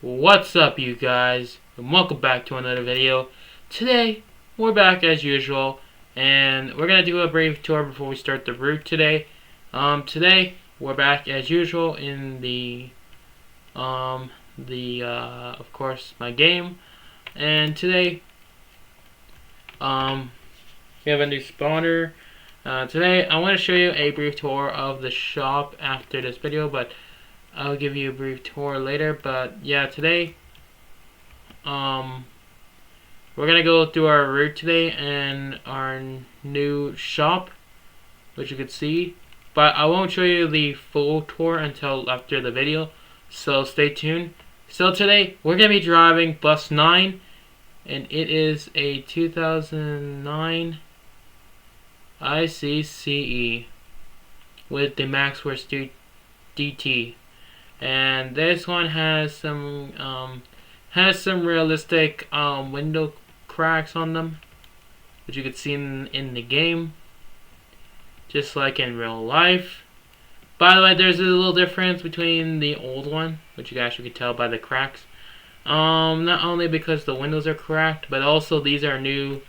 What's up, you guys, and welcome back to another video. Today we're back as usual, and we're gonna do a brief tour before we start the route today. Today we're back as usual in of course, my game, and today we have a new spawner. Today I want to show you a brief tour of the shop after this video, but I'll give you a brief tour later. But yeah, today we're gonna go through our route today and our new shop, which you can see, but I won't show you the full tour until after the video, so stay tuned. So today we're gonna be driving bus 9, and it is a 2009 CE with the Maxworth DT. And this one has some realistic window cracks on them, which you can see in the game, just like in real life. By the way, there's a little difference between the old one, which you guys can tell by the cracks. Not only because the windows are cracked, but also these are new.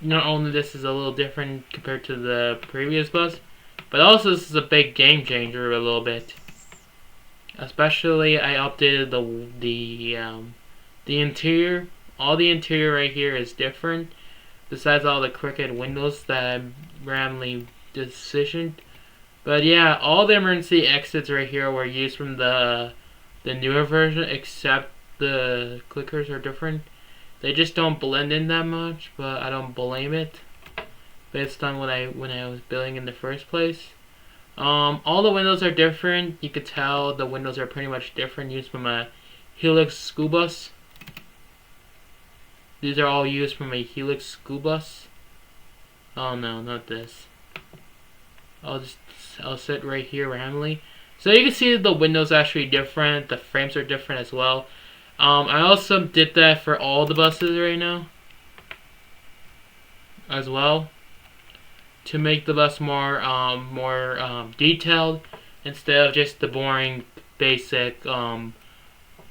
Not only this is a little different compared to the previous bus, but also this is a big game changer a little bit. Especially, I updated the interior. All the interior right here is different, besides all the crooked windows that I randomly decisioned. But yeah, all the emergency exits right here were used from the newer version, except the clickers are different. They just don't blend in that much, but I don't blame it, based on when I was building in the first place. All the windows are different. You could tell the windows are pretty much different, used from a Helix school bus. These are all used from a Helix school bus. Oh no, not this. I'll sit right here randomly. So you can see the windows are actually different. The frames are different as well. I also did that for all the buses right now, as well, to make the bus more detailed, instead of just the boring basic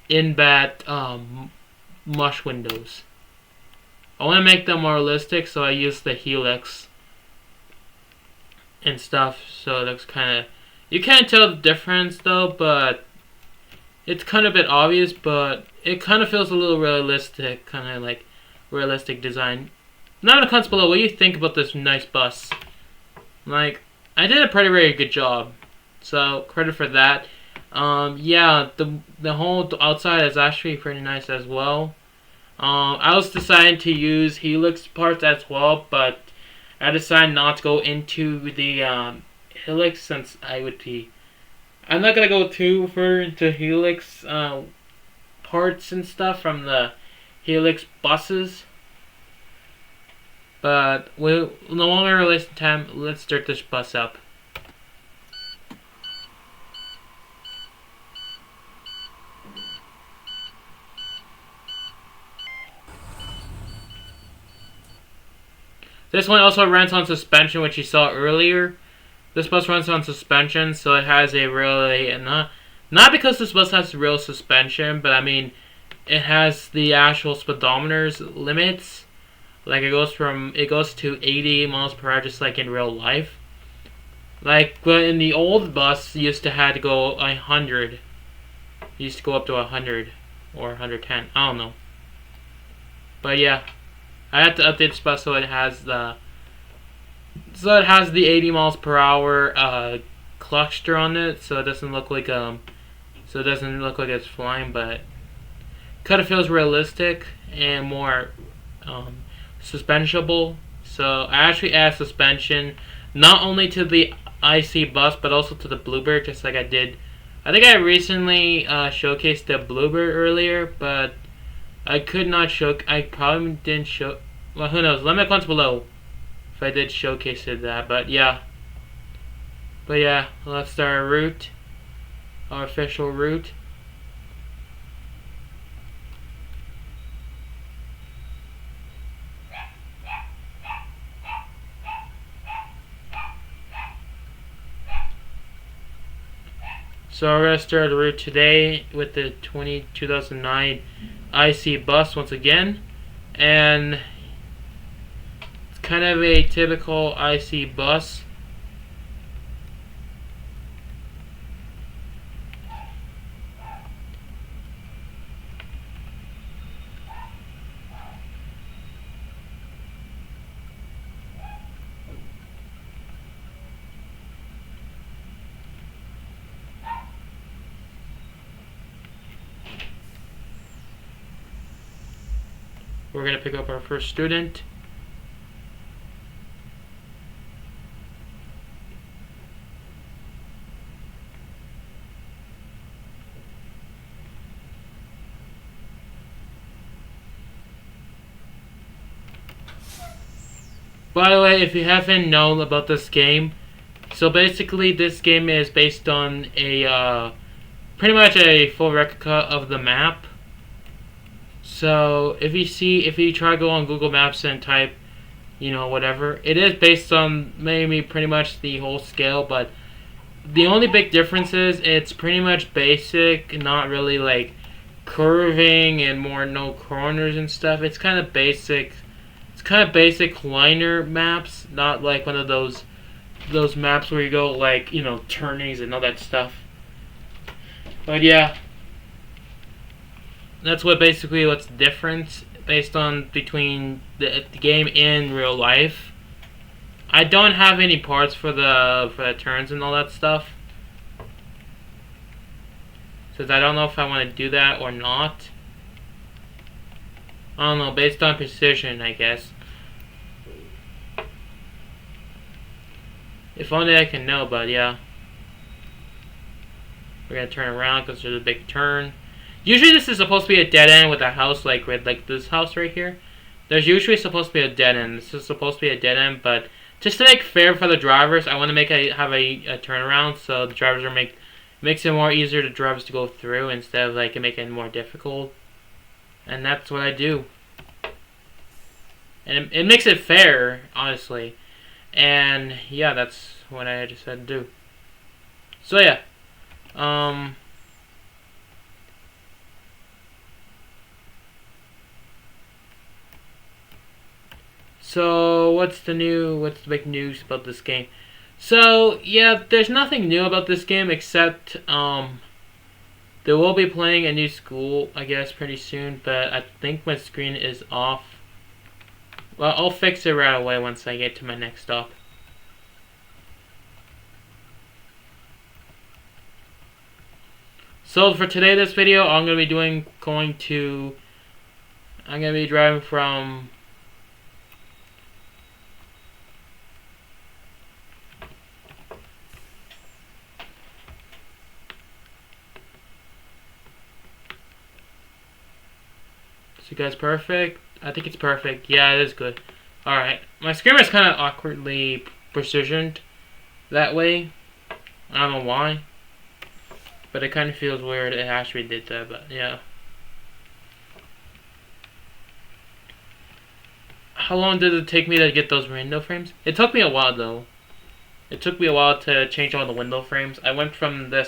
in-bat mush windows. I want to make them more realistic, so I use the Helix and stuff. So it looks kind of, you can't tell the difference though, but it's kind of a bit obvious. But it kind of feels a little realistic, kind of like realistic design. Now in the comments below, what do you think about this nice bus? Like, I did a pretty very good job, so credit for that. Yeah, the whole outside is actually pretty nice as well. I was deciding to use Helix parts as well, but I decided not to go into the Helix, since I'm not gonna go too far into Helix parts and stuff from the Helix buses. But we'll no longer waste time. Let's start this bus up. This one also runs on suspension, which you saw earlier. This bus runs on suspension, so it has a really not because this bus has real suspension, but I mean it has the actual speedometer's limits. Like it goes to 80 miles per hour, just like in real life. Like, but in the old bus, you used to have to go 100. You used to go up to 100 or 110. I don't know. But yeah, I had to update this bus so it has the 80 miles per hour cluster on it, so it doesn't look like it's flying, but kind of feels realistic and more suspensionable. So I actually add suspension not only to the IC bus, but also to the Bluebird, just like I did. I think I recently showcased the Bluebird earlier, but I probably didn't show. Well, who knows? Let me know in the comments below if I did showcase that. But yeah, let's start our route, our official route. So we're gonna start the route today with the 2009 IC bus once again, and it's kind of a typical IC bus. We're going to pick up our first student. By the way, if you haven't known about this game, so basically this game is based on a pretty much a full replica of the map. So if you try to go on Google Maps and type, whatever, it is based on maybe pretty much the whole scale, but the only big difference is it's pretty much basic, not really like curving and more no corners and stuff. It's kind of basic. It's kind of basic liner maps, not like one of those maps where you go like, turnings and all that stuff. But yeah, that's what's the difference based on between the game and real life. I don't have any parts for the turns and all that stuff, since I don't know if I want to do that or not. I don't know, based on precision, I guess. If only I can know, but yeah. We're gonna turn around because there's a big turn. Usually this is supposed to be a dead end with a house like this house right here. There's usually supposed to be a dead end. This is supposed to be a dead end, but just to make fair for the drivers, I want to have a turnaround so the drivers makes it more easier to drivers to go through instead of like making it more difficult. And that's what I do. And it makes it fair, honestly. And yeah, that's what I just had to do. So yeah. So what's the big news about this game? So yeah, there's nothing new about this game except they will be playing a new school, I guess, pretty soon, but I think my screen is off. Well, I'll fix it right away once I get to my next stop. So for this video, I'm gonna be driving from So you guys perfect? I think it's perfect. Yeah, it is good. Alright. My screen is kind of awkwardly precisioned that way. I don't know why. But it kind of feels weird it actually did that, but yeah. How long did it take me to get those window frames? It took me a while though. It took me a while to change all the window frames. I went from the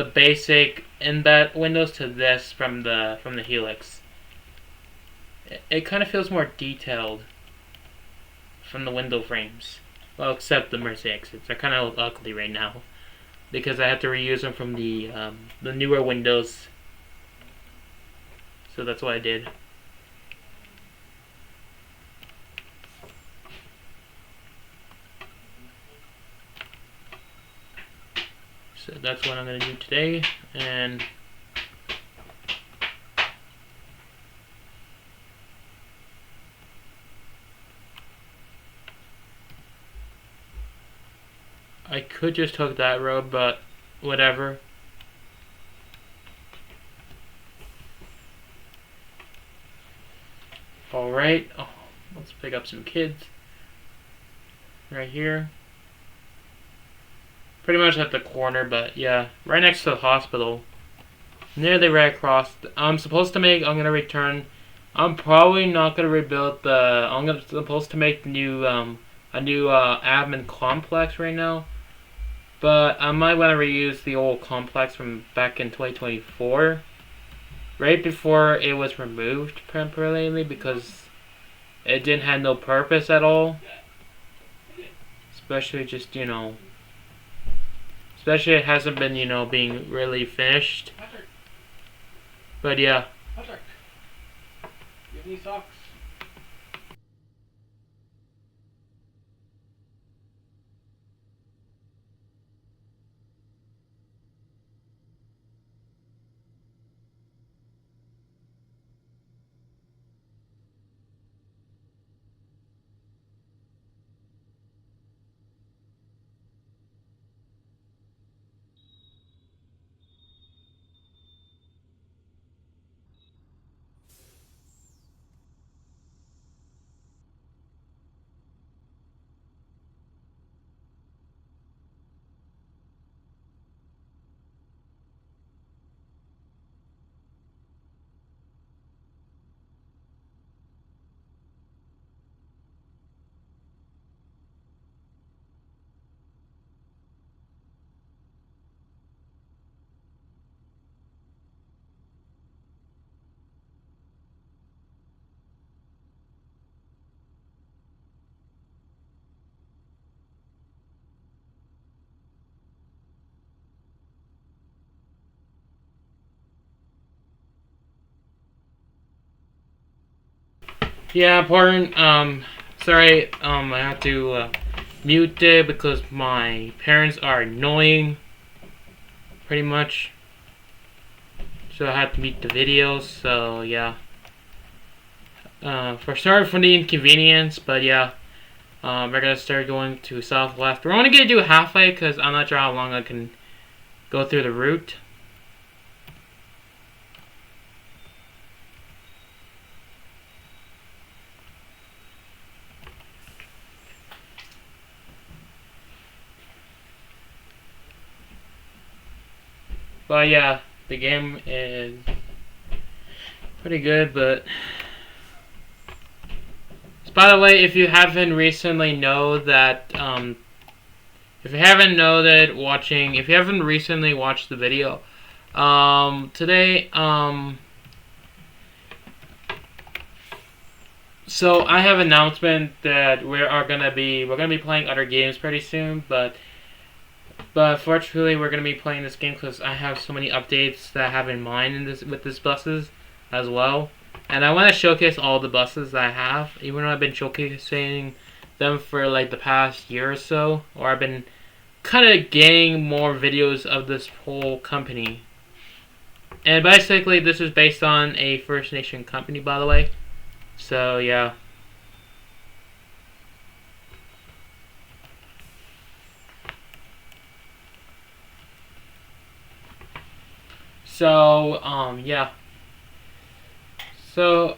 basic in-bed windows to this from the Helix. It kind of feels more detailed from the window frames. Well, except the Mercy exits. They're kind of ugly right now because I have to reuse them from the newer windows. So that's what I did. So that's what I'm going to do today, and I could just hook that road, but whatever. Alright, let's pick up some kids. Right here. Pretty much at the corner, but yeah. Right next to the hospital. Nearly right across. I'm gonna return. I'm probably not gonna rebuild supposed to make the new, a new admin complex right now. But I might want to reuse the old complex from back in 2024, right before it was removed temporarily because it didn't have no purpose at all. Especially just, especially it hasn't been, being really finished. But yeah. Patrick, you have any socks? Yeah, pardon. Sorry. I have to mute it because my parents are annoying. Pretty much. So I had to mute the videos. So yeah. Sorry for the inconvenience, but yeah. We're gonna start going to Southwest. We're only gonna do halfway because I'm not sure how long I can go through the route. But yeah, the game is pretty good, but by the way, if you haven't recently recently watched the video, today, so I have an announcement that we're gonna be playing other games pretty soon, but fortunately we're gonna be playing this game because I have so many updates that I have in mind with this buses as well. And I want to showcase all the buses that I have, even though I've been showcasing them for like the past year or so, or I've been kind of getting more videos of this whole company. And basically, this is based on a First Nation company, by the way. So yeah. So yeah. So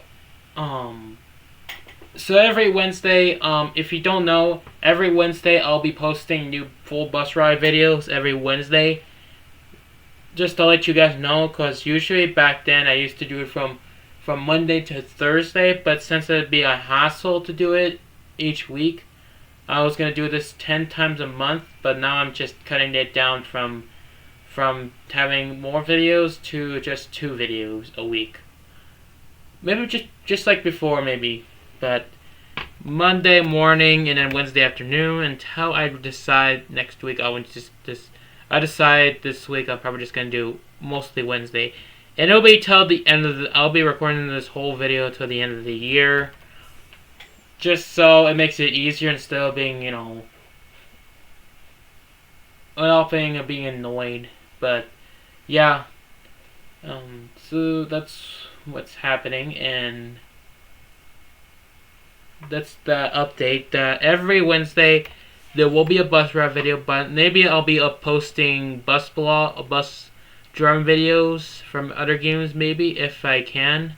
So every Wednesday, if you don't know, every Wednesday I'll be posting new full bus ride videos every Wednesday. Just to let you guys know, because usually back then I used to do it from Monday to Thursday, but since it'd be a hassle to do it each week, I was gonna do this 10 times a month, but now I'm just cutting it down from having more videos to just 2 videos a week. Maybe just like before, maybe, but Monday morning and then Wednesday afternoon until I decide next week. I decide this week I'm probably just gonna do mostly Wednesday, and it'll be till the end of the. I'll be recording this whole video till the end of the year, just so it makes it easier instead of being being annoyed. But yeah, so that's what's happening, and that's the update. That every Wednesday there will be a bus ride video, but maybe I'll be posting bus drum videos from other games, maybe if I can.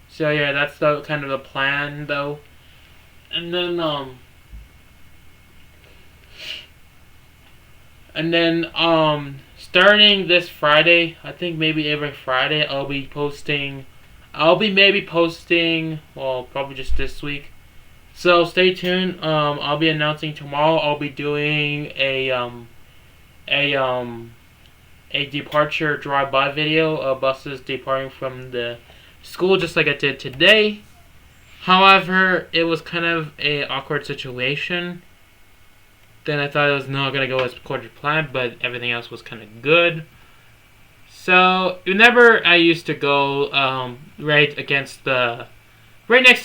So yeah, that's the kind of the plan though, and then starting this Friday, I think maybe every Friday I'll be posting I'll be maybe posting, well, probably just this week. So stay tuned. I'll be announcing tomorrow. I'll be doing a a departure drive-by video of buses departing from the school, just like I did today. However, it was kind of a awkward situation. Then I thought it was not gonna go as according to plan, but everything else was kind of good. So whenever I used to go right next to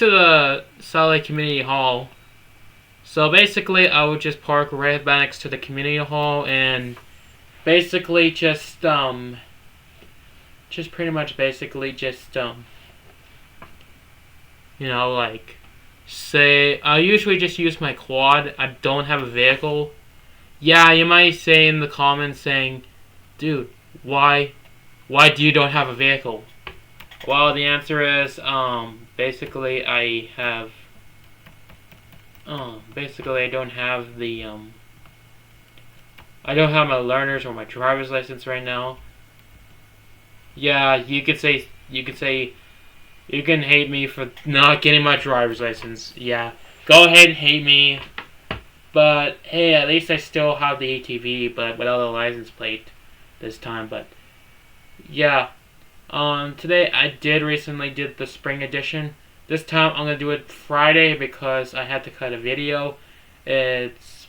the Salt Lake Community Hall. So basically, I would just park right next to the community hall and basically just pretty much basically just like say I usually just use my quad. I don't have a vehicle. Yeah, you might say in the comments saying, dude, why do you don't have a vehicle? Well, the answer is basically I have basically I don't have the I don't have my learners or my driver's license right now. Yeah, you can hate me for not getting my driver's license. Yeah, go ahead and hate me. But hey, at least I still have the ATV, but without a license plate this time. But yeah, today I recently did the spring edition. This time I'm gonna do it Friday because I had to cut a video. It's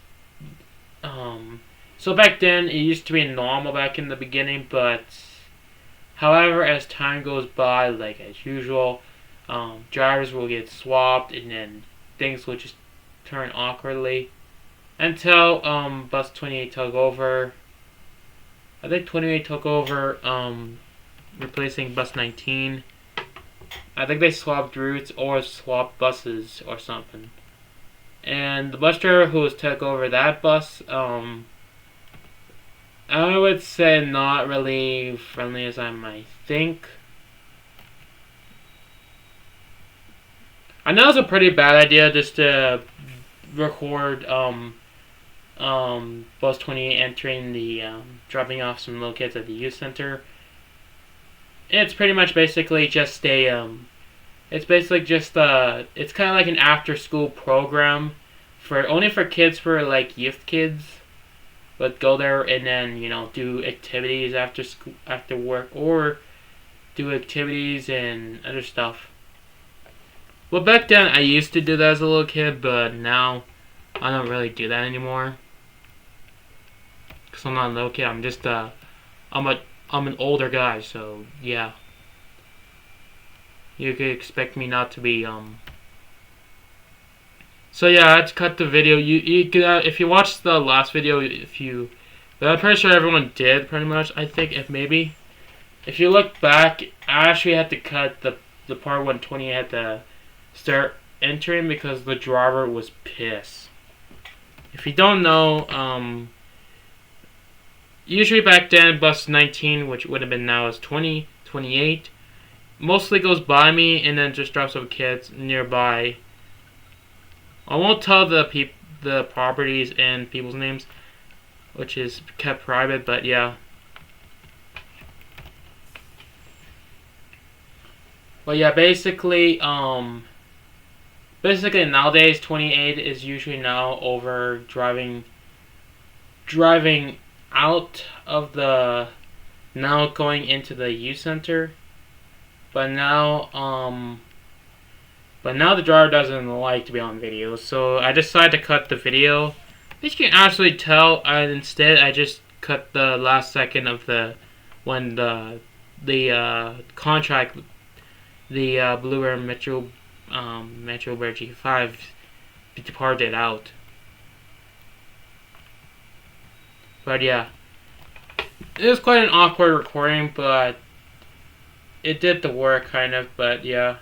so back then it used to be normal back in the beginning, but however, as time goes by, like as usual, drivers will get swapped and then things will just turn awkwardly until bus 28 took over. I think 28 took over, replacing bus 19. I think they swapped routes or swapped buses or something. And the bus driver who took over that bus, I would say not really friendly as I might think. I know it's a pretty bad idea just to record bus 28 entering the dropping off some little kids at the youth center. It's pretty much basically just it's kind of like an after school program for only for kids for like youth kids. But go there and then do activities after school, after work, or do activities and other stuff. Well, back then I used to do that as a little kid, but now I don't really do that anymore. Cause I'm not a little kid. I'm just I'm an older guy, so yeah. You could expect me not to be So yeah, I had to cut the video. You could if you watched the last video, but I'm pretty sure everyone did pretty much. I think if you look back, I actually had to cut the part when 20 had to start entering because the driver was pissed. If you don't know, usually back then bus 19, which would have been now is 20, 28, mostly goes by me and then just drops off kids nearby. I won't tell the properties and people's names, which is kept private, but yeah. But yeah, basically nowadays 28 is usually now over driving out of now going into the youth center. But now the driver doesn't like to be on video, so I decided to cut the video. As you can actually tell, instead I just cut the last second of when the contract, the Blue Air Metro Bear G5 departed out. But yeah, it was quite an awkward recording, but it did the work kind of. But yeah.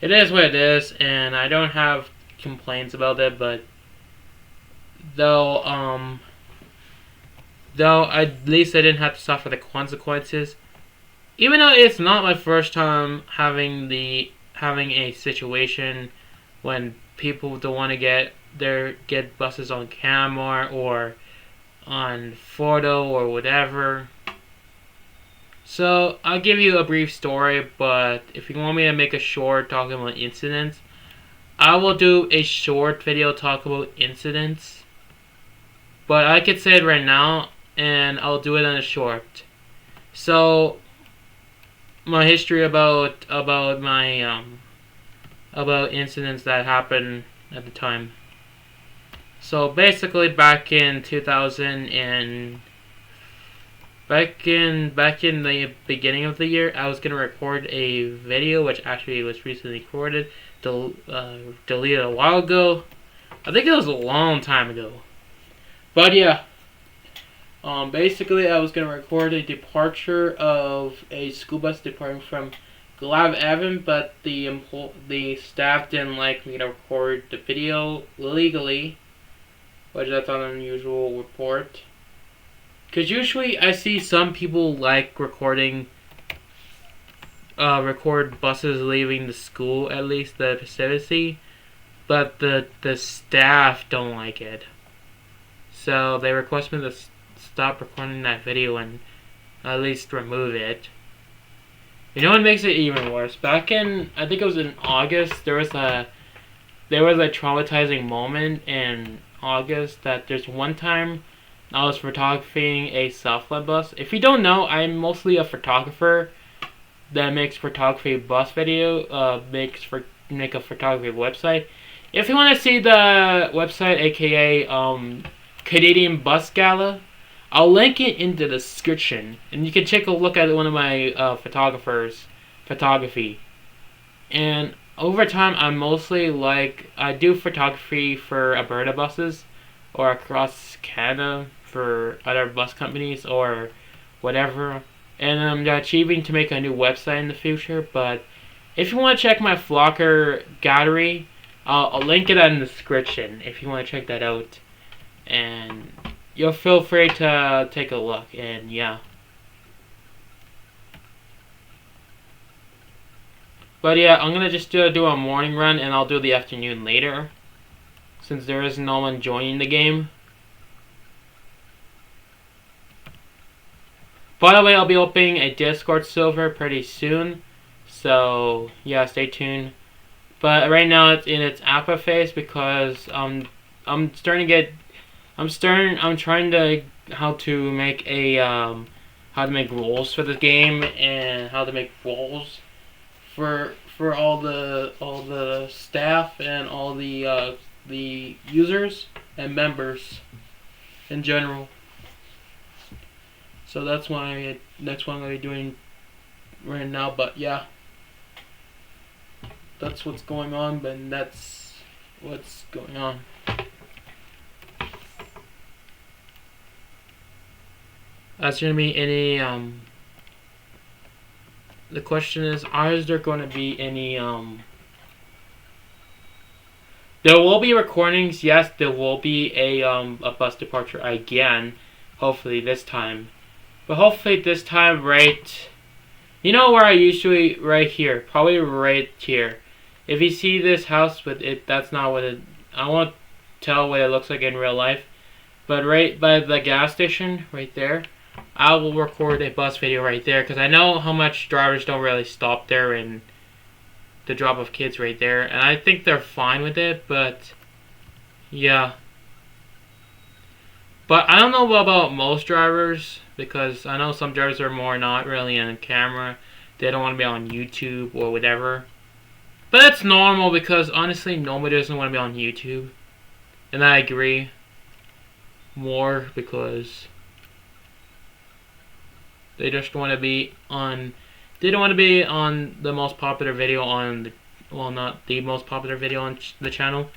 It is what it is, and I don't have complaints about it, but though at least I didn't have to suffer the consequences. Even though it's not my first time having a situation when people don't want to get buses on camera or on photo or whatever. So I'll give you a brief story, but if you want me to make a short talking about incidents, I will do a short video talking about incidents. But I could say it right now, and I'll do it in a short. So my history about my about incidents that happened at the time. So basically, back in 2000 and back in the beginning of the year, I was gonna record a video, which actually was recently recorded, deleted a while ago. I think it was a long time ago. But yeah, basically I was gonna record a departure of a school bus departing from Glav Evan, but the staff didn't like me to record the video legally, which that's an unusual report. Because usually I see some people like record buses leaving the school, at least the vicinity, but the staff don't like it. So they request me to stop recording that video and at least remove it. You know what makes it even worse? Back in, I think it was in August, there was a traumatizing moment in August that there's one time I was photographing a self-led bus. If you don't know, I'm mostly a photographer that makes photography bus video, make a photography website. If you want to see the website, aka Canadian Bus Gala, I'll link it in the description, and you can take a look at one of my photography. And over time, I do photography for Alberta buses or across Canada for other bus companies or whatever. And I'm achieving to make a new website in the future. But if you want to check my Flocker gallery, I'll link it in the description if you want to check that out. And you'll feel free to take a look. And yeah. But yeah, I'm gonna just do a morning run, and I'll do the afternoon later, since there is no one joining the game. By the way, I'll be opening a Discord server pretty soon, so yeah, stay tuned. But right now it's in its alpha phase because I'm trying to how to make rules for the game and how to make roles for all the staff and all the users and members in general. So that's what I'm gonna be doing right now. But yeah, that's what's going on. But that's what's going on. That's gonna be any the question is there going to be any there will be recordings. Yes, there will be a bus departure again, hopefully this time. But hopefully this time right, you know where I usually, right here, probably right here. If you see this house with it, that's not what it, I won't tell what it looks like in real life. But right by the gas station, right there, I will record a bus video right there, because I know how much drivers don't really stop there and the drop off kids right there, and I think they're fine with it. But yeah, but I don't know about most drivers, because I know some drivers are more not really on camera, they don't want to be on YouTube or whatever. But that's normal, because honestly nobody doesn't want to be on YouTube, and I agree more, because they just want to be on. They don't want to be on the most popular video on the, well, not the most popular video on the channel,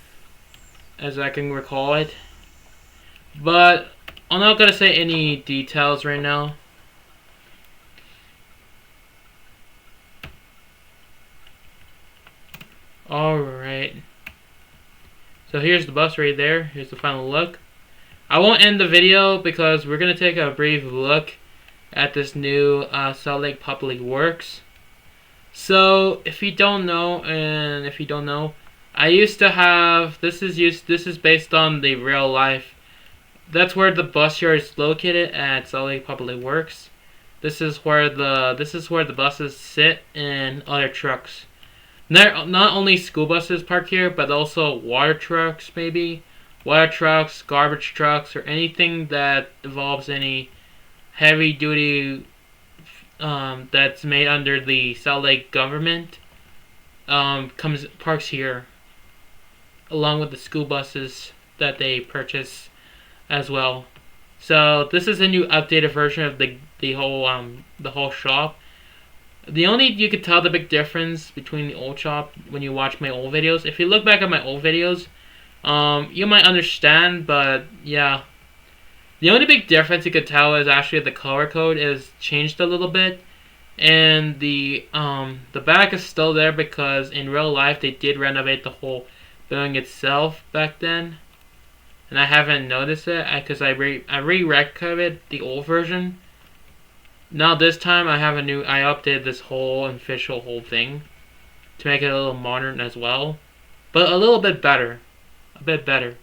as I can recall it. But I'm not gonna say any details right now. Alright. So here's the bus right there. Here's the final look. I won't end the video because we're gonna take a brief look at this new Salt Lake Public Works. So if you don't know, I used to have, this is based on the real life. That's where the bus yard is located at Salt Lake Public Works. This is where the buses sit and other trucks. Not only school buses park here, but also water trucks, maybe water trucks, garbage trucks, or anything that involves any heavy duty that's made under the Salt Lake government. Parks here, along with the school buses that they purchase as well. So this is a new updated version of the whole shop. The only you could tell the big difference between the old shop when you watch my old videos. If you look back at my old videos, you might understand. But yeah, the only big difference you could tell is actually the color code is changed a little bit, and the back is still there because in real life they did renovate the whole building itself back then. And I haven't noticed it because I re-recorded the old version. Now this time I updated this whole official whole thing to make it a little modern as well, but a little bit better, a bit better.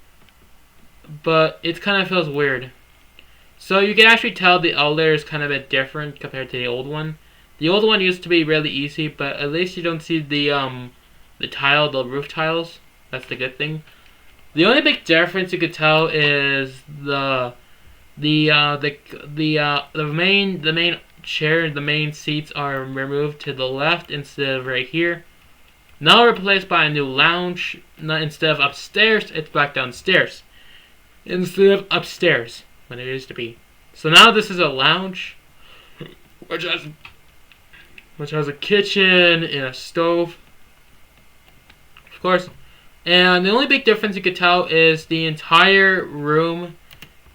But it kind of feels weird. So you can actually tell the elevator is kind of a bit different compared to the old one. The old one used to be really easy, but at least you don't see the roof tiles. That's the good thing. The only big difference you could tell is the main chair, the main seats are removed to the left instead of right here. Now replaced by a new lounge. Instead of upstairs, it's back downstairs. Instead of upstairs, when it used to be. So now this is a lounge, which has a kitchen and a stove, of course. And the only big difference you could tell is the entire room.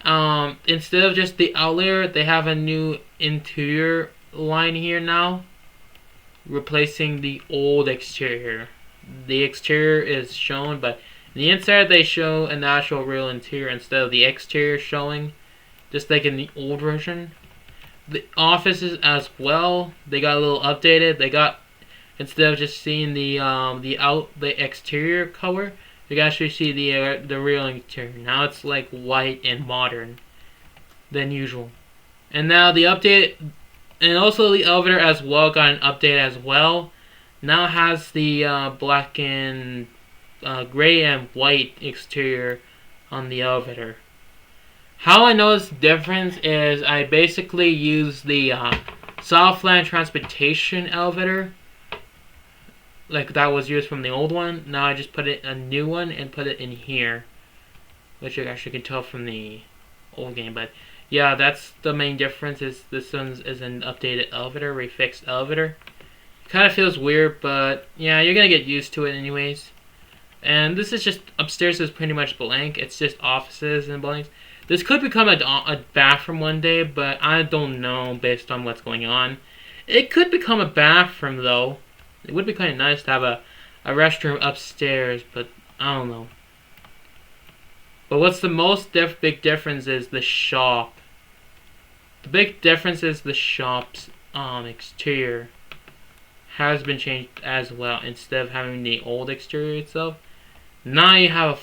Instead of just the outlier, they have a new interior line here now, replacing the old exterior. The exterior is shown, but the inside they show an actual real interior instead of the exterior showing, just like in the old version. The offices as well, they got a little updated. They got, instead of just seeing the exterior color, you can actually see the real interior. Now it's like white and modern than usual. And now the update, and also the elevator as well got an update as well. Now it has the black and gray and white exterior on the elevator. How I noticed the difference is I basically use the Southland Transportation elevator, like that was used from the old one. Now I just put it a new one and put it in here, which you actually can tell from the old game. But yeah, that's the main difference. Is this one is an updated elevator, refixed elevator. Kind of feels weird, but yeah, you're gonna get used to it anyways. And this is just upstairs is pretty much blank. It's just offices and blanks. This could become a bathroom one day, but I don't know based on what's going on. It could become a bathroom though. It would be kind of nice to have a restroom upstairs, but I don't know. But what's the most big difference is the shop. The big difference is the shop's exterior has been changed as well. Instead of having the old exterior itself, now you have a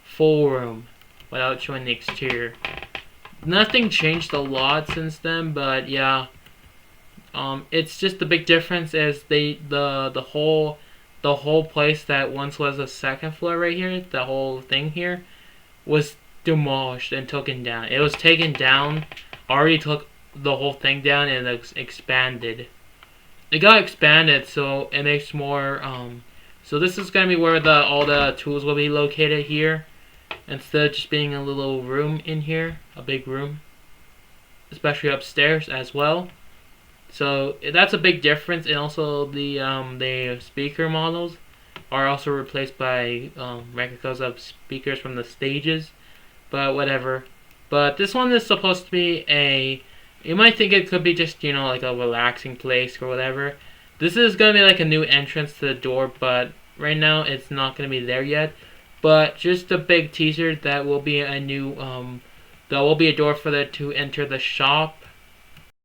full room without showing the exterior. Nothing changed a lot since then, but yeah. It's just the big difference is the whole place that once was a second floor right here, the whole thing here, was demolished and taken down. It was taken down, already took the whole thing down, and it was expanded. It got expanded, so it makes more. So this is gonna be where all the tools will be located here, instead of just being a little room in here, a big room, especially upstairs as well. So that's a big difference, and also the speaker models are also replaced by replicas of speakers from the stages, but whatever. But this one is supposed to be you might think it could be just, like a relaxing place or whatever. This is gonna be like a new entrance to the door, but right now it's not gonna be there yet. But just a big teaser that will be a new there will be a door for that to enter the shop.